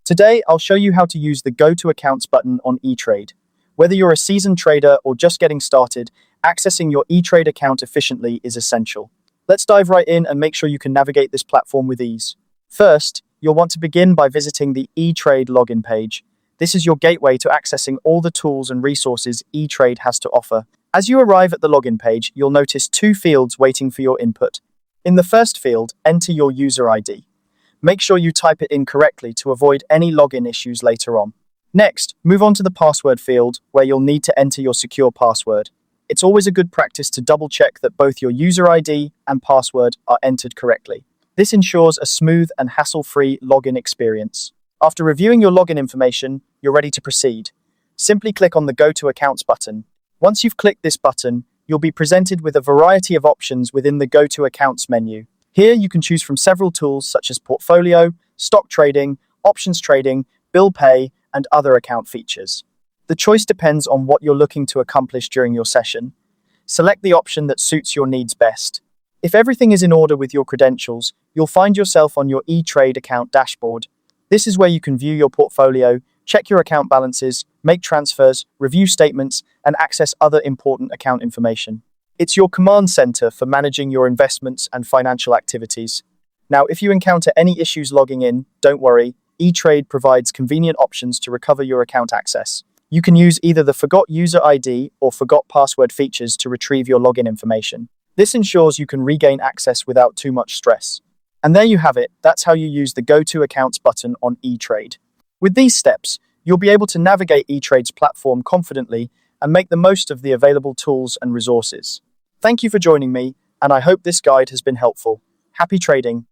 Today, I'll show you how to use the Go to Accounts button on Etrade. Whether you're a seasoned trader or just getting started, accessing your Etrade account efficiently is essential. Let's dive right in and make sure you can navigate this platform with ease. First, you'll want to begin by visiting the Etrade login page. This is your gateway to accessing all the tools and resources Etrade has to offer. As you arrive at the login page, you'll notice two fields waiting for your input. In the first field, enter your user ID. Make sure you type it in correctly to avoid any login issues later on. Next, move on to the password field, where you'll need to enter your secure password. It's always a good practice to double-check that both your user ID and password are entered correctly. This ensures a smooth and hassle-free login experience. After reviewing your login information, you're ready to proceed. Simply click on the Go to Accounts button. Once you've clicked this button, you'll be presented with a variety of options within the Go to Accounts menu. Here you can choose from several tools such as portfolio, stock trading, options trading, bill pay, and other account features. The choice depends on what you're looking to accomplish during your session. Select the option that suits your needs best. If everything is in order with your credentials, you'll find yourself on your Etrade account dashboard. This is where you can view your portfolio, check your account balances, make transfers, review statements, and access other important account information. It's your command center for managing your investments and financial activities. Now, if you encounter any issues logging in, don't worry, Etrade provides convenient options to recover your account access. You can use either the Forgot User ID or Forgot Password features to retrieve your login information. This ensures you can regain access without too much stress. And there you have it, that's how you use the Go to Accounts button on Etrade. With these steps, you'll be able to navigate Etrade's platform confidently and make the most of the available tools and resources. Thank you for joining me, and I hope this guide has been helpful. Happy trading!